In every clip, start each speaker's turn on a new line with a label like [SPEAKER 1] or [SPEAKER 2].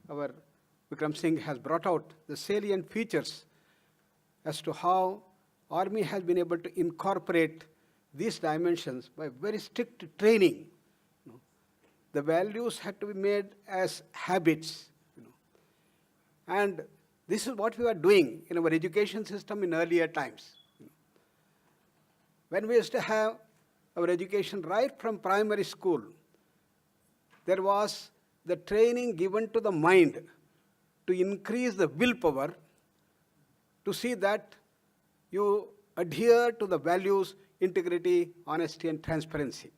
[SPEAKER 1] our Vikram Singh has brought out the salient features as to how Army has been able to incorporate these dimensions by very strict training. The values had to be made as habits. And this is what we were doing in our education system in earlier times. When we used to have our education right from primary school, there was the training given to the mind to increase the willpower, to see that you adhere to the values, integrity, honesty, and transparency.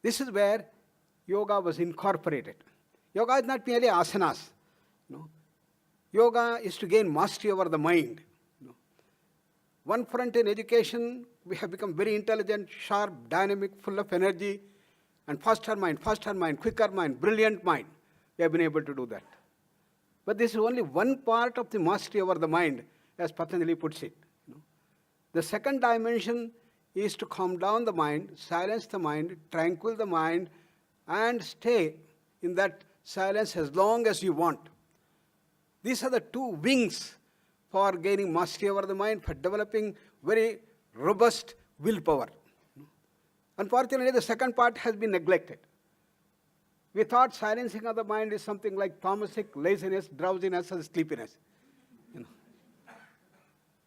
[SPEAKER 1] This is where yoga was incorporated. Yoga is not merely asanas. Yoga is to gain mastery over the mind. One front in education, we have become very intelligent, sharp, dynamic, full of energy, and faster mind, quicker mind, brilliant mind. We have been able to do that. But this is only one part of the mastery over the mind, as Patanjali puts it. The second dimension is to calm down the mind, silence the mind, tranquil the mind, and stay in that silence as long as you want. These are the two wings for gaining mastery over the mind, for developing very robust willpower. Unfortunately, the second part has been neglected. We thought silencing of the mind is something like tamasic, laziness, drowsiness, and sleepiness.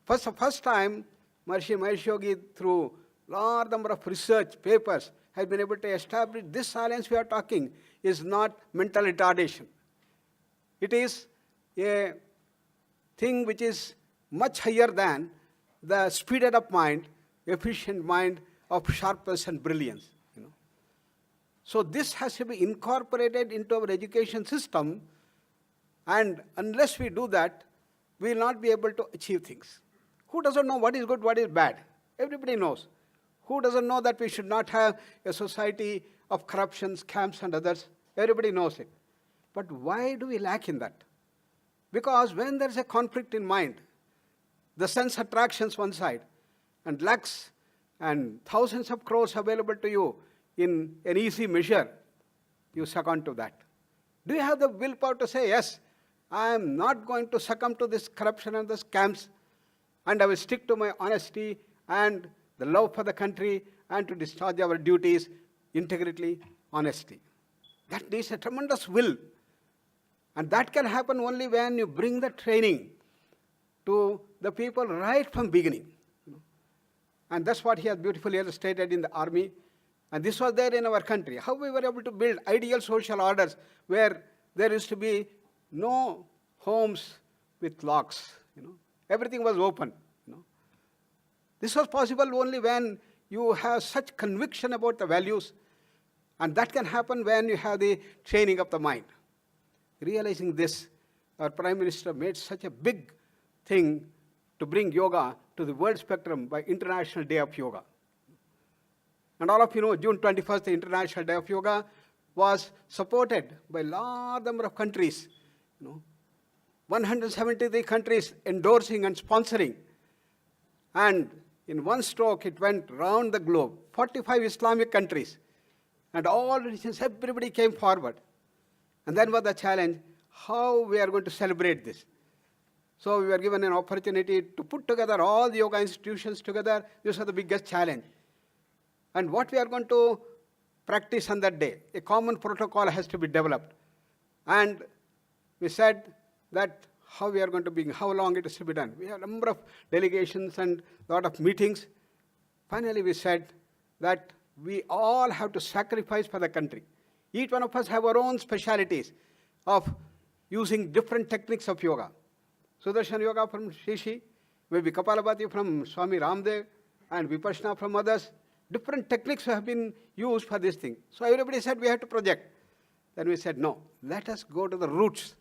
[SPEAKER 1] For the first time, Maharishi Mahesh Yogi, through large number of research papers, has been able to establish this silence we are talking is not mental retardation. It is a thing which is much higher than the speeded up mind, efficient mind of sharpness and brilliance. So this has to be incorporated into our education system, and unless we do that, we will not be able to achieve things. Who doesn't know what is good, what is bad? Everybody knows. Who doesn't know that we should not have a society of corruption, scams, and others? Everybody knows it. But why do we lack in that? Because when there is a conflict in mind, the sense attractions one side, and lakhs and thousands of crores available to you in an easy measure, you succumb to that. Do you have the willpower to say, yes, I am not going to succumb to this corruption and the scams, and I will stick to my honesty and the love for the country and to discharge our duties integrity, honestly? That needs a tremendous will. And that can happen only when you bring the training to the people right from beginning. And that's what he has beautifully illustrated in the army. And this was there in our country. How we were able to build ideal social orders where there used to be no homes with locks. Everything was open. This was possible only when you have such conviction about the values. And that can happen when you have the training of the mind. Realizing this, our Prime Minister made such a big thing to bring yoga to the world spectrum by International Day of Yoga. And all of you know, June 21st, the International Day of Yoga was supported by a large number of countries. 173 countries endorsing and sponsoring. And in one stroke, it went round the globe. 45 Islamic countries. And all religions, everybody came forward. And then was the challenge, how we are going to celebrate this. So we were given an opportunity to put together all the yoga institutions together. This was the biggest challenge. And what we are going to practice on that day, a common protocol has to be developed. And we said that how we are going to be, how long it is to be done. We have a number of delegations and a lot of meetings. Finally, we said that we all have to sacrifice for the country. Each one of us have our own specialities of using different techniques of yoga. Sudarshan Yoga from Shishi, maybe Kapalabhati from Swami Ramdev, and Vipassana from others. Different techniques have been used for this thing. So everybody said we have to project. Then we said, no, let us go to the roots,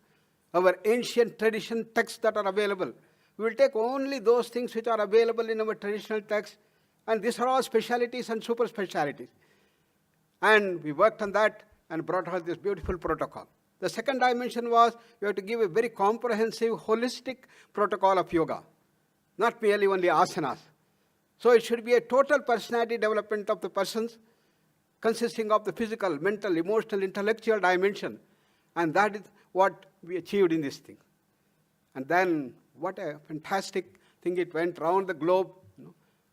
[SPEAKER 1] our ancient tradition texts that are available. We will take only those things which are available in our traditional texts, and these are all specialities and super specialities. And we worked on that and brought out this beautiful protocol. The second dimension was we have to give a very comprehensive, holistic protocol of yoga, not merely only asanas. So it should be a total personality development of the persons, consisting of the physical, mental, emotional, intellectual dimension. And that is what we achieved in this thing. And then what a fantastic thing, it went round the globe.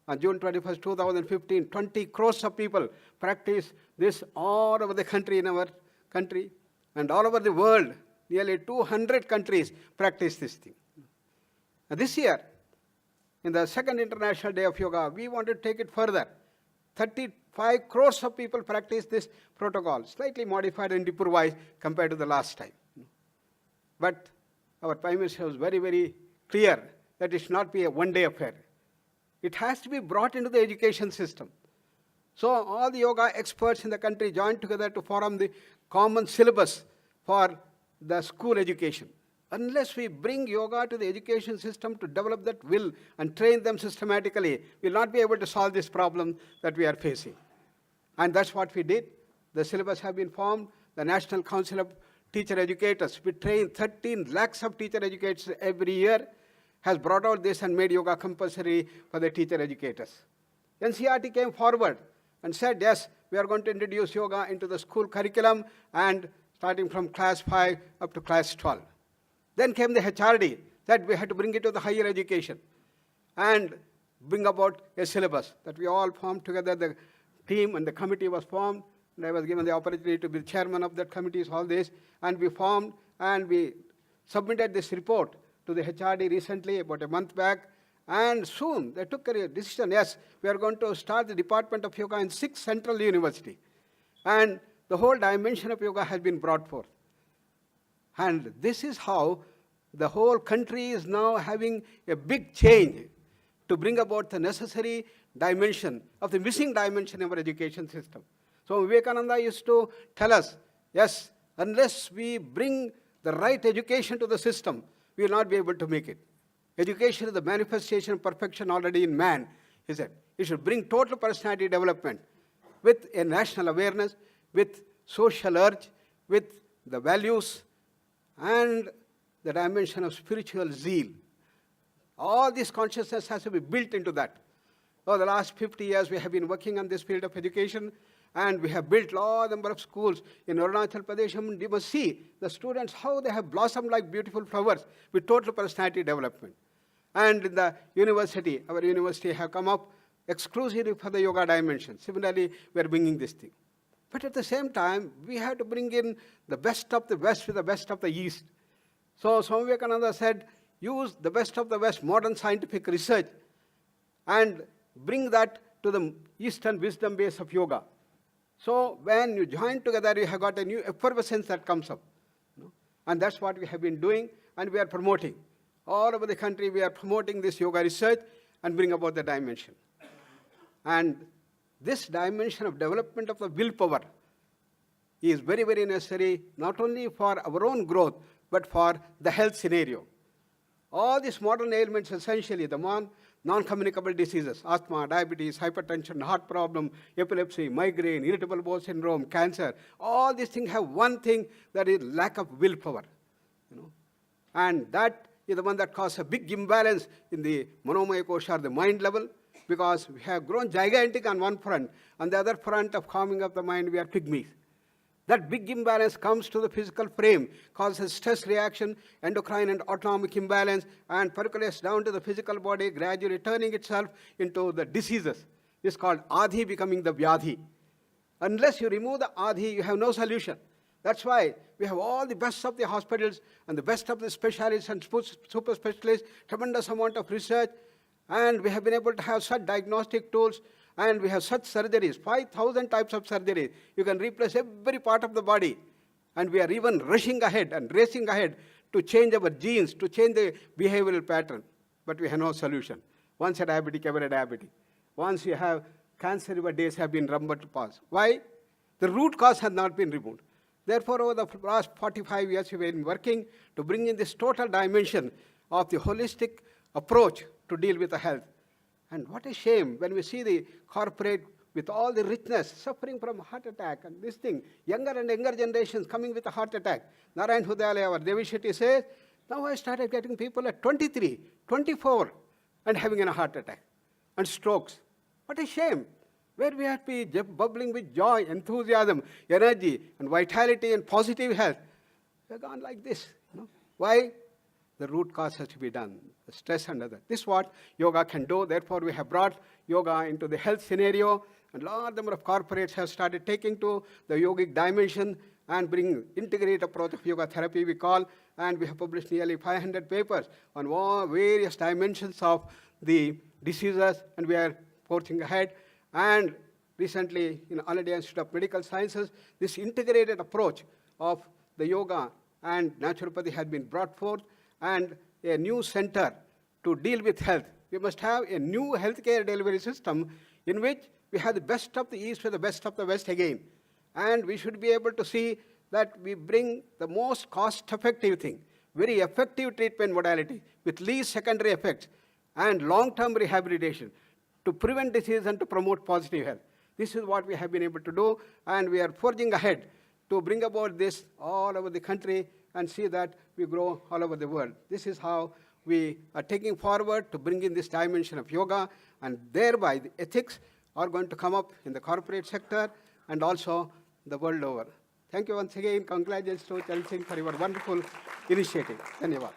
[SPEAKER 1] On June 21st, 2015, 20 crores of people practice this all over the country, in our country, and all over the world. Nearly 200 countries practice this thing. And this year, in the second International Day of Yoga, we want to take it further. 35 crores of people practice this protocol, slightly modified and improvised compared to the last time. But our Prime Minister was very, very clear that it should not be a one-day affair. It has to be brought into the education system. So all the yoga experts in the country joined together to form the common syllabus for the school education. Unless we bring yoga to the education system to develop that will and train them systematically, we will not be able to solve this problem that we are facing. And that's what we did. The syllabus have been formed. The National Council of Teacher Educators, we train 13 lakhs of teacher educators every year, has brought out this and made yoga compulsory for the teacher educators. NCERT came forward and said, yes, we are going to introduce yoga into the school curriculum, and starting from class 5 up to class 12. Then came the HRD, that we had to bring it to the higher education and bring about a syllabus that we all formed together. The team and the committee was formed, and I was given the opportunity to be the chairman of that committee, all this, and we formed and we submitted this report to the HRD recently, about a month back, and soon they took a decision, yes, we are going to start the Department of Yoga in 6 central universities. And the whole dimension of yoga has been brought forth. And this is how the whole country is now having a big change to bring about the necessary dimension of the missing dimension in our education system. So Vivekananda used to tell us, yes, unless we bring the right education to the system, we will not be able to make it. Education is the manifestation of perfection already in man, he said. It should bring total personality development with a national awareness, with social urge, with the values, and the dimension of spiritual zeal. All this consciousness has to be built into that. Over the last 50 years, we have been working on this field of education, and we have built large number of schools in Arunachal Pradesh. And you must see the students, how they have blossomed like beautiful flowers with total personality development. And in the university, our university have come up exclusively for the yoga dimension. Similarly, we are bringing this thing. But at the same time, we have to bring in the best of the West with the best of the East. So Swami Vivekananda said, use the best of the West, modern scientific research, and bring that to the Eastern wisdom base of yoga. So when you join together, you have got a new effervescence that comes up. And that's what we have been doing, and we are promoting. All over the country, we are promoting this yoga research and bring about the dimension. And this dimension of development of the willpower is very, very necessary, not only for our own growth, but for the health scenario. All these modern ailments, essentially, the non-communicable diseases, asthma, diabetes, hypertension, heart problem, epilepsy, migraine, irritable bowel syndrome, cancer, all these things have one thing, that is lack of willpower. And that is the one that causes a big imbalance in the Manomaya Kosha, or the mind level, because we have grown gigantic on one front. On the other front of calming of the mind, we are pygmies. That big imbalance comes to the physical frame, causes stress reaction, endocrine and autonomic imbalance, and percolates down to the physical body, gradually turning itself into the diseases. It's called Adhi becoming the Vyadhi. Unless you remove the Adhi, you have no solution. That's why we have all the best of the hospitals and the best of the specialists and super specialists, tremendous amount of research, and we have been able to have such diagnostic tools, and we have such surgeries, 5,000 types of surgeries. You can replace every part of the body. And we are even rushing ahead and racing ahead to change our genes, to change the behavioral pattern. But we have no solution. Once a diabetic, ever a diabetic. Once you have cancer, your days have been rumbled to pass. Why? The root cause has not been removed. Therefore, over the last 45 years, we have been working to bring in this total dimension of the holistic approach to deal with the health. And what a shame when we see the corporate with all the richness suffering from heart attack and this thing, younger and younger generations coming with a heart attack. Narayan Hudayalaya, our Devi Shetty says, now I started getting people at 23, 24 and having a heart attack and strokes. What a shame. Where we have to be bubbling with joy, enthusiasm, energy and vitality and positive health. We have gone like this. Why? The root cause has to be done, the stress under that. This is what yoga can do. Therefore, we have brought yoga into the health scenario, and large number of corporates have started taking to the yogic dimension and bring integrated approach of yoga therapy, we call, and we have published nearly 500 papers on various dimensions of the diseases, and we are forging ahead. And recently, in All India Institute of Medical Sciences, this integrated approach of the yoga and naturopathy has been brought forth, and a new center to deal with health. We must have a new healthcare delivery system in which we have the best of the East with the best of the West again. And we should be able to see that we bring the most cost-effective thing, very effective treatment modality with least secondary effects and long-term rehabilitation to prevent disease and to promote positive health. This is what we have been able to do, and we are forging ahead to bring about this all over the country and see that we grow all over the world. This is how we are taking forward to bring in this dimension of yoga, and thereby the ethics are going to come up in the corporate sector and also the world over. Thank you once again. Congratulations to Charan Singh for your wonderful initiative. Dhanyavad.